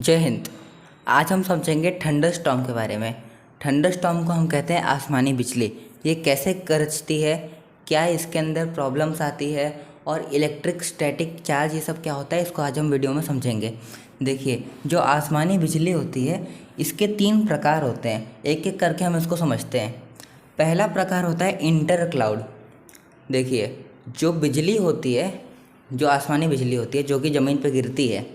जय हिंद। आज हम समझेंगे थंडर स्टॉर्म के बारे में। थंडर स्टॉर्म को हम कहते हैं आसमानी बिजली। ये कैसे गरजती है, क्या इसके अंदर प्रॉब्लम्स आती है और इलेक्ट्रिक स्टैटिक चार्ज ये सब क्या होता है, इसको आज हम वीडियो में समझेंगे। देखिए, जो आसमानी बिजली होती है इसके 3 प्रकार होते हैं। एक एक करके हम इसको समझते हैं। पहला प्रकार होता है इंटर क्लाउड। देखिए, जो बिजली होती है, जो आसमानी बिजली होती है जो कि ज़मीन पर गिरती है,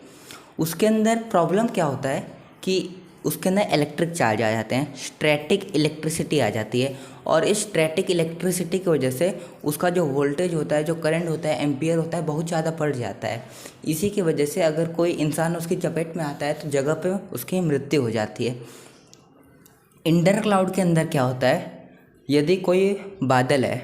उसके अंदर प्रॉब्लम क्या होता है कि उसके अंदर इलेक्ट्रिक चार्ज आ जाते हैं, स्टैटिक इलेक्ट्रिसिटी आ जाती है। और इस स्टैटिक इलेक्ट्रिसिटी की वजह से उसका जो वोल्टेज होता है, जो करंट होता है, एम्पियर होता है, बहुत ज़्यादा बढ़ जाता है। इसी की वजह से अगर कोई इंसान उसकी चपेट में आता है तो जगह पे उसकी मृत्यु हो जाती है। इंडर क्लाउड के अंदर क्या होता है, यदि कोई बादल है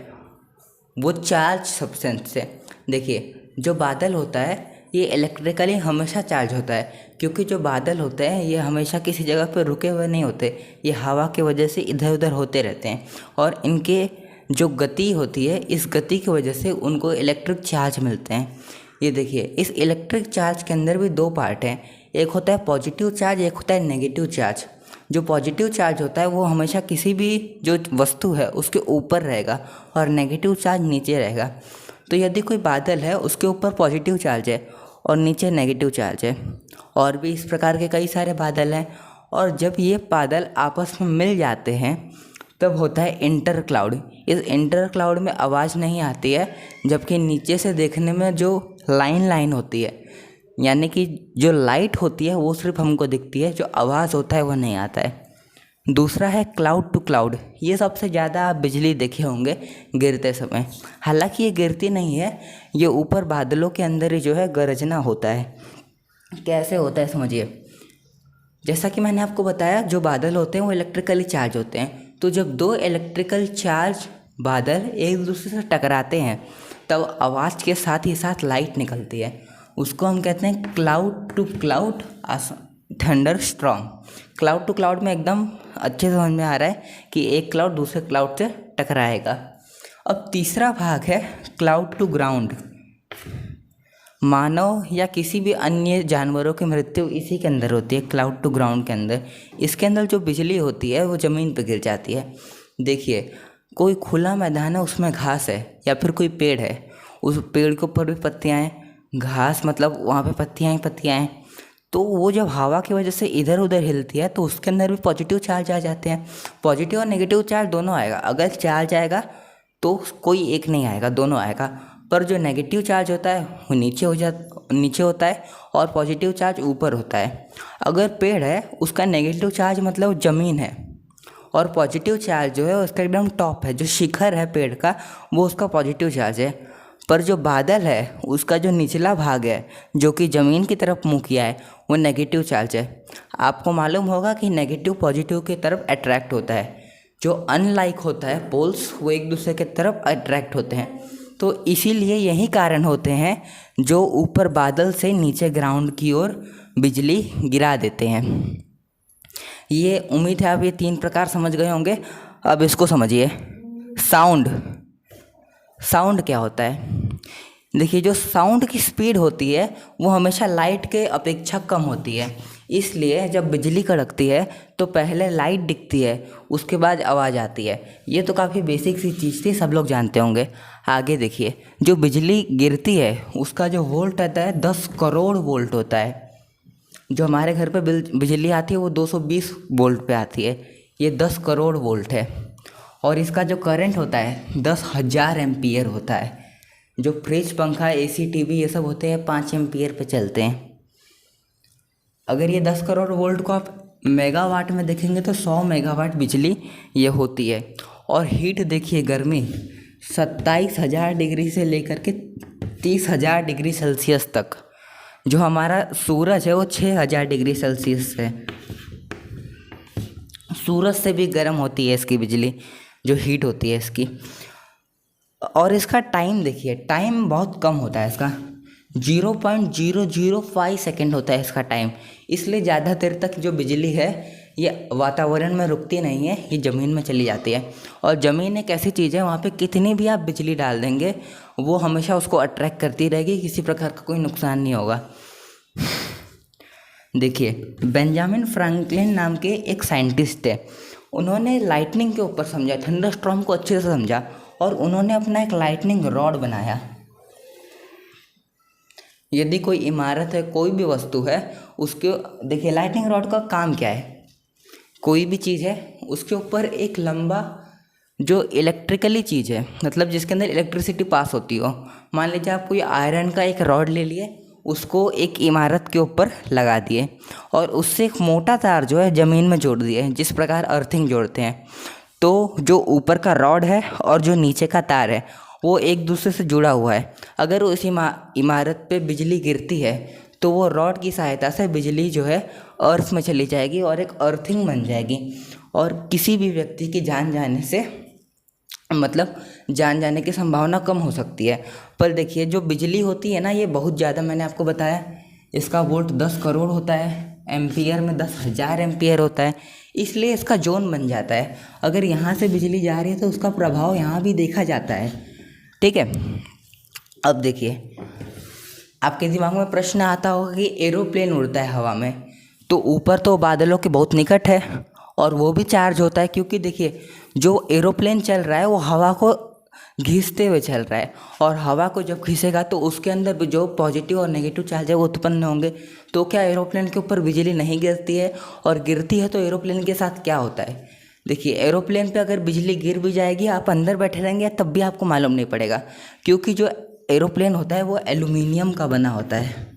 वो चार्ज सब्सटेंस से, देखिए जो बादल होता है ये इलेक्ट्रिकली हमेशा चार्ज होता है, क्योंकि जो बादल होते हैं ये हमेशा किसी जगह पर रुके हुए नहीं होते, ये हवा की वजह से इधर उधर होते रहते हैं। और इनके जो गति होती है, इस गति की वजह से उनको इलेक्ट्रिक चार्ज मिलते हैं। ये देखिए, इस इलेक्ट्रिक चार्ज के अंदर भी 2 पार्ट हैं। एक होता है पॉजिटिव चार्ज, एक होता है नेगेटिव चार्ज। जो पॉजिटिव चार्ज होता है वो हमेशा किसी भी जो वस्तु है उसके ऊपर रहेगा और नेगेटिव चार्ज नीचे रहेगा। तो यदि कोई बादल है उसके ऊपर पॉजिटिव चार्ज है और नीचे नेगेटिव चार्ज है, और भी इस प्रकार के कई सारे बादल हैं। और जब ये बादल आपस में मिल जाते हैं तब होता है इंटर क्लाउड। इस इंटर क्लाउड में आवाज़ नहीं आती है, जबकि नीचे से देखने में जो लाइन लाइन होती है, यानी कि जो लाइट होती है वो सिर्फ हमको दिखती है, जो आवाज़ होता है वो नहीं आता है। दूसरा है क्लाउड टू क्लाउड। ये सबसे ज़्यादा आप बिजली देखे होंगे गिरते समय। हालांकि ये गिरती नहीं है, ये ऊपर बादलों के अंदर ही जो है गरजना होता है। कैसे होता है समझिए। जैसा कि मैंने आपको बताया, जो बादल होते हैं वो इलेक्ट्रिकली चार्ज होते हैं। तो जब 2 इलेक्ट्रिकल चार्ज बादल एक दूसरे से टकराते हैं तब आवाज़ के साथ ही साथ लाइट निकलती है। उसको हम कहते हैं cloud to cloud thunderstorm. Cloud to cloud में एकदम अच्छे से समझ में आ रहा है कि एक क्लाउड दूसरे क्लाउड से टकराएगा। अब तीसरा भाग है क्लाउड टू ग्राउंड। मानव या किसी भी अन्य जानवरों की मृत्यु इसी के अंदर होती है, क्लाउड टू ग्राउंड के अंदर। इसके अंदर जो बिजली होती है वो ज़मीन पर गिर जाती है। देखिए, कोई खुला मैदान है, उसमें घास है या फिर कोई पेड़ है, उस पेड़ के ऊपर भी पत्तियाँ हैं, घास मतलब वहाँ पे पत्तियाँ ही पत्तियाँ हैं। तो वो जब हवा की वजह से इधर उधर हिलती है तो उसके अंदर भी पॉजिटिव चार्ज आ जाते हैं। पॉजिटिव और नेगेटिव चार्ज दोनों आएगा। अगर चार्ज आएगा तो कोई एक नहीं आएगा, दोनों आएगा। पर जो नेगेटिव चार्ज होता है वो नीचे होता है और पॉजिटिव चार्ज ऊपर होता है। अगर पेड़ है उसका नेगेटिव चार्ज मतलब ज़मीन है, और पॉजिटिव चार्ज जो है उसका एकदम टॉप है, जो शिखर है पेड़ का वो उसका पॉजिटिव चार्ज है। पर जो बादल है उसका जो निचला भाग है, जो कि ज़मीन की तरफ मुँह किया है, वो नेगेटिव चार्ज है। आपको मालूम होगा कि नेगेटिव पॉजिटिव की तरफ अट्रैक्ट होता है। जो अनलाइक होता है पोल्स, वो एक दूसरे की तरफ अट्रैक्ट होते हैं। तो इसीलिए यही कारण होते हैं जो ऊपर बादल से नीचे ग्राउंड की ओर बिजली गिरा देते हैं। ये उम्मीद है आप ये 3 प्रकार समझ गए होंगे। अब इसको समझिए। साउंड क्या होता है। देखिए, जो साउंड की स्पीड होती है वो हमेशा लाइट के अपेक्षा कम होती है। इसलिए जब बिजली कड़कती है तो पहले लाइट दिखती है, उसके बाद आवाज़ आती है। ये तो काफ़ी बेसिक सी चीज़ थी, सब लोग जानते होंगे। आगे देखिए, जो बिजली गिरती है उसका जो वोल्ट आता है 10 करोड़ वोल्ट होता है। जो हमारे घर पे बिजली आती है वो 220 वोल्ट पे आती है, ये 10 करोड़ वोल्ट है। और इसका जो करंट होता है 10,000 एम्पियर होता है। जो फ्रिज, पंखा, एसी, टीवी ये सब होते हैं 5 एम्पियर पे चलते हैं। अगर ये 10 करोड़ वोल्ट को आप मेगावाट में देखेंगे तो 100 मेगावाट बिजली ये होती है। और हीट देखिए, गर्मी 27,000 डिग्री से लेकर के 30,000 डिग्री सेल्सियस तक। जो हमारा सूरज है वो 6,000 डिग्री सेल्सियस है। सूरज से भी गर्म होती है इसकी बिजली, जो हीट होती है इसकी। और इसका टाइम देखिए, टाइम बहुत कम होता है इसका, 0.005 सेकेंड होता है इसका टाइम। इसलिए ज़्यादा देर तक जो बिजली है ये वातावरण में रुकती नहीं है, ये ज़मीन में चली जाती है। और ज़मीन एक ऐसी चीज़ है, वहाँ पे कितनी भी आप बिजली डाल देंगे वो हमेशा उसको अट्रैक्ट करती रहेगी, किसी प्रकार का कोई नुकसान नहीं होगा। देखिए, बेंजामिन फ्रैंकलिन नाम के एक साइंटिस्ट थे। उन्होंने लाइटनिंग के ऊपर समझा, थंडरस्टॉर्म को अच्छे से समझा और उन्होंने अपना एक लाइटनिंग रॉड बनाया। यदि कोई इमारत है, कोई भी वस्तु है, उसके देखिए लाइटनिंग रॉड का काम क्या है। कोई भी चीज़ है उसके ऊपर एक लंबा जो इलेक्ट्रिकली चीज़ है, मतलब जिसके अंदर इलेक्ट्रिसिटी पास होती हो। मान लीजिए आप कोई आयरन का एक रॉड ले लिए, उसको एक इमारत के ऊपर लगा दिए और उससे एक मोटा तार जो है ज़मीन में जोड़ दिए, जिस प्रकार अर्थिंग जोड़ते हैं। तो जो ऊपर का रॉड है और जो नीचे का तार है वो एक दूसरे से जुड़ा हुआ है। अगर उस इमारत पे बिजली गिरती है तो वो रॉड की सहायता से बिजली जो है अर्थ में चली जाएगी और एक अर्थिंग बन जाएगी और किसी भी व्यक्ति की जान जाने से मतलब जान जाने की संभावना कम हो सकती है। पर देखिए जो बिजली होती है ना, ये बहुत ज़्यादा, मैंने आपको बताया इसका वोल्ट 10 करोड़ होता है, एम्पियर में 10,000 एम्पियर होता है, इसलिए इसका जोन बन जाता है। अगर यहाँ से बिजली जा रही है तो उसका प्रभाव यहाँ भी देखा जाता है। ठीक है, अब देखिए आपके दिमाग में प्रश्न आता होगा कि एरोप्लेन उड़ता है हवा में, तो ऊपर तो बादलों के बहुत निकट है और वो भी चार्ज होता है, क्योंकि देखिए जो एरोप्लेन चल रहा है वो हवा को घिसते हुए चल रहा है और हवा को जब घिसेगा तो उसके अंदर भी जो पॉजिटिव और नेगेटिव चार्ज है वो उत्पन्न होंगे। तो क्या एरोप्लेन के ऊपर बिजली नहीं गिरती है? और गिरती है तो एरोप्लेन के साथ क्या होता है? देखिए एरोप्लेन पे अगर बिजली गिर भी जाएगी, आप अंदर बैठे रहेंगे तब भी आपको मालूम नहीं पड़ेगा, क्योंकि जो एरोप्लेन होता है वो एल्यूमिनियम का बना होता है।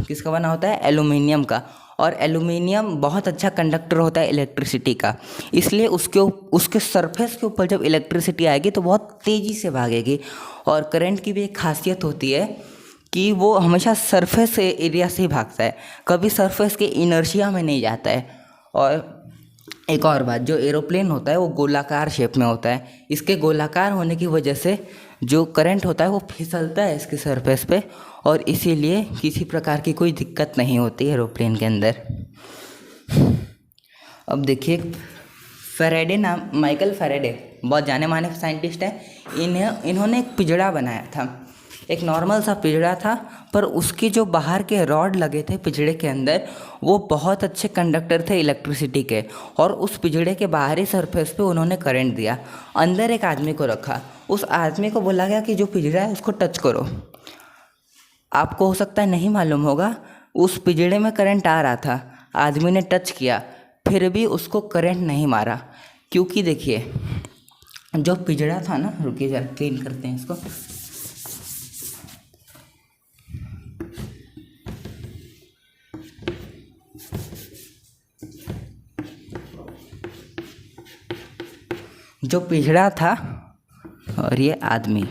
किसका बना होता है? एल्यूमिनियम का। और एल्यूमिनियम बहुत अच्छा कंडक्टर होता है इलेक्ट्रिसिटी का, इसलिए उसके सरफेस के ऊपर जब इलेक्ट्रिसिटी आएगी तो बहुत तेज़ी से भागेगी। और करंट की भी एक खासियत होती है कि वो हमेशा सरफेस एरिया से ही भागता है, कभी सरफेस के इनर्शिया में नहीं जाता है। और एक और बात, जो एरोप्लेन होता है वो गोलाकार शेप में होता है। इसके गोलाकार होने की वजह से जो करंट होता है वो फिसलता है इसके सरफेस पे और इसीलिए किसी प्रकार की कोई दिक्कत नहीं होती एरोप्लेन के अंदर। अब देखिए माइकल फैराडे बहुत जाने माने साइंटिस्ट हैं। इन्होंने एक पिंजड़ा बनाया था, एक नॉर्मल सा पिंजड़ा था, पर उसके जो बाहर के रॉड लगे थे पिंजड़े के अंदर वो बहुत अच्छे कंडक्टर थे इलेक्ट्रिसिटी के, और उस पिंजड़े के बाहरी सरफेस पे उन्होंने करंट दिया। अंदर एक आदमी को रखा, उस आदमी को बोला गया कि जो पिंजड़ा है उसको टच करो। आपको हो सकता है नहीं मालूम होगा, उस पिंजड़े में करंट आ रहा था, आदमी ने टच किया फिर भी उसको करंट नहीं मारा, क्योंकि देखिए जो पिंजड़ा था ना, रुकिए जरा क्लीन करते हैं इसको। जो पिंजड़ा था और ये आदमी,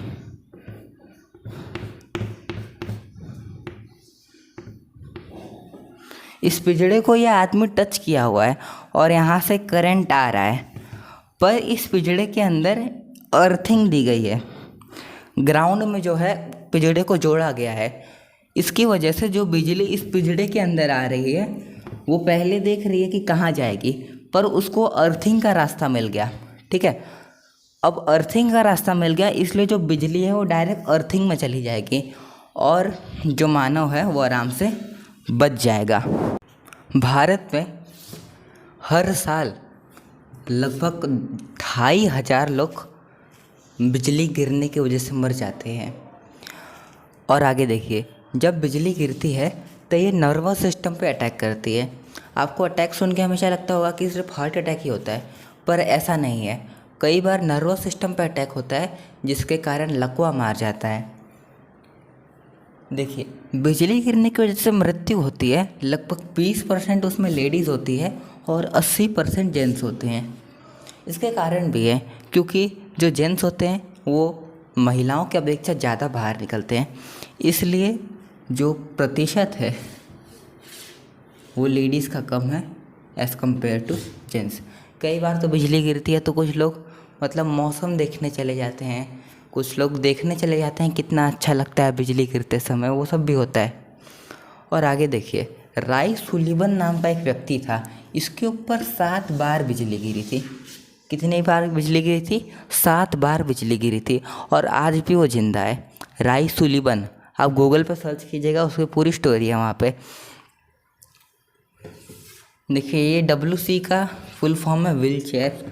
इस पिंजड़े को ये आदमी टच किया हुआ है और यहाँ से करंट आ रहा है, पर इस पिंजड़े के अंदर अर्थिंग दी गई है, ग्राउंड में जो है पिंजड़े को जोड़ा गया है। इसकी वजह से जो बिजली इस पिंजड़े के अंदर आ रही है वो पहले देख रही है कि कहाँ जाएगी, पर उसको अर्थिंग का रास्ता मिल गया। ठीक है, अब अर्थिंग का रास्ता मिल गया, इसलिए जो बिजली है वो डायरेक्ट अर्थिंग में चली जाएगी और जो मानव है वो आराम से बच जाएगा। भारत में हर साल लगभग 2,500 लोग बिजली गिरने की वजह से मर जाते हैं। और आगे देखिए, जब बिजली गिरती है तो ये नर्वस सिस्टम पे अटैक करती है। आपको अटैक सुन के हमेशा लगता होगा कि सिर्फ हार्ट अटैक ही होता है, पर ऐसा नहीं है। कई बार नर्वस सिस्टम पे अटैक होता है जिसके कारण लकवा मार जाता है। देखिए बिजली गिरने की वजह से मृत्यु होती है, लगभग 20% उसमें लेडीज़ होती है और 80% जेंट्स होते हैं। इसके कारण भी है क्योंकि जो जेंट्स होते हैं वो महिलाओं की अपेक्षा ज़्यादा बाहर निकलते हैं, इसलिए जो प्रतिशत है वो लेडीज़ का कम है एज़ कम्पेयर टू जेंट्स। कई बार तो बिजली गिरती है तो कुछ लोग मतलब मौसम देखने चले जाते हैं, कुछ लोग देखने चले जाते हैं कितना अच्छा लगता है बिजली गिरते समय, वो सब भी होता है। और आगे देखिए, राय सुलिवन नाम का एक व्यक्ति था, इसके ऊपर 7 बार बिजली गिरी थी। कितनी बार बिजली गिरी थी? 7 बार बिजली गिरी थी और आज भी वो जिंदा है। राय सुलिवन, आप गूगल पर सर्च कीजिएगा, उसकी पूरी स्टोरी है वहाँ पे। देखिए ये WC का फुल फॉर्म है व्हील चेयर।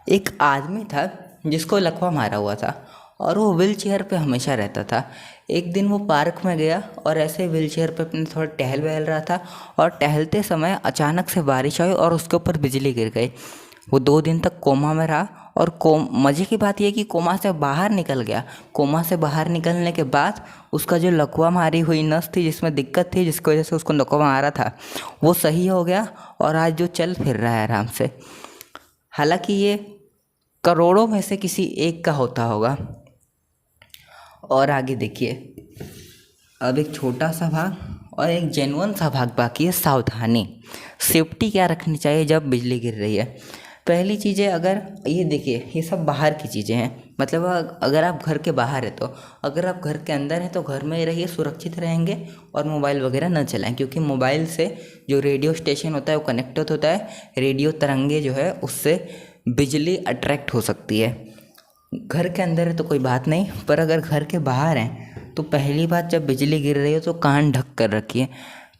एक आदमी था जिसको लकवा मारा हुआ था और वो व्हील चेयर पे हमेशा रहता था। एक दिन वो पार्क में गया और ऐसे व्हील चेयर पे अपने थोड़ा टहल वहल रहा था और टहलते समय अचानक से बारिश आई और उसके ऊपर बिजली गिर गई। वो 2 दिन तक कोमा में रहा और मज़े की बात यह कि कोमा से बाहर निकल गया। कोमा से बाहर निकलने के बाद उसका जो लकवा मारी हुई नस थी, जिसमें दिक्कत थी, जिसकी वजह से उसको लकवा मारा था, वो सही हो गया और आज जो चल फिर रहा है आराम से। हालांकि ये करोड़ों में से किसी एक का होता होगा। और आगे देखिए, अब एक छोटा सा भाग और एक जेन्युइन सा भाग बाकी है, सावधानी। सेफ्टी क्या रखनी चाहिए जब बिजली गिर रही है। पहली चीज़ है, अगर ये देखिए ये सब बाहर की चीज़ें हैं, मतलब अगर आप घर के बाहर हैं तो, अगर आप घर के अंदर हैं तो घर में ही रहिए, सुरक्षित रहेंगे और मोबाइल वगैरह न चलाएं, क्योंकि मोबाइल से जो रेडियो स्टेशन होता है वो कनेक्टेड होता है। रेडियो तरंगे जो है उससे बिजली अट्रैक्ट हो सकती है। घर के अंदर है तो कोई बात नहीं, पर अगर घर के बाहर हैं तो पहली बात, जब बिजली गिर रही हो तो कान ढक कर रखिए।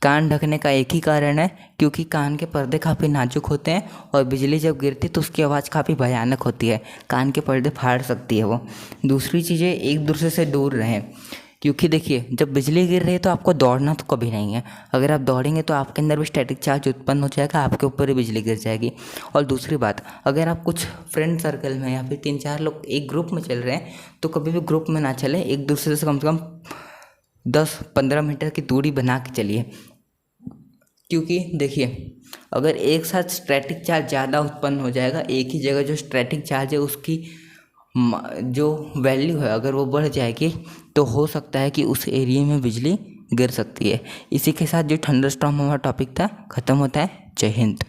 कान ढकने का एक ही कारण है, क्योंकि कान के पर्दे काफ़ी नाजुक होते हैं और बिजली जब गिरती है तो उसकी आवाज़ काफ़ी भयानक होती है, कान के पर्दे फाड़ सकती है वो। दूसरी चीज़ें, एक दूसरे से दूर रहें, क्योंकि देखिए जब बिजली गिर रही है तो आपको दौड़ना तो कभी नहीं है। अगर आप दौड़ेंगे तो आपके अंदर भी स्टैटिक चार्ज उत्पन्न हो जाएगा, आपके ऊपर ही बिजली गिर जाएगी। और दूसरी बात, अगर आप कुछ फ्रेंड सर्कल में या फिर 3-4 लोग एक ग्रुप में चल रहे हैं तो कभी भी ग्रुप में ना चलें, एक दूसरे से कम 10-15 मीटर की दूरी बना के चलिए। क्योंकि देखिए अगर एक साथ स्टैटिक चार्ज ज़्यादा उत्पन्न हो जाएगा, एक ही जगह जो स्टैटिक चार्ज है उसकी जो वैल्यू है अगर वो बढ़ जाएगी तो हो सकता है कि उस एरिया में बिजली गिर सकती है। इसी के साथ जो थंडरस्टॉर्म हमारा टॉपिक था ख़त्म होता है। जय हिंद।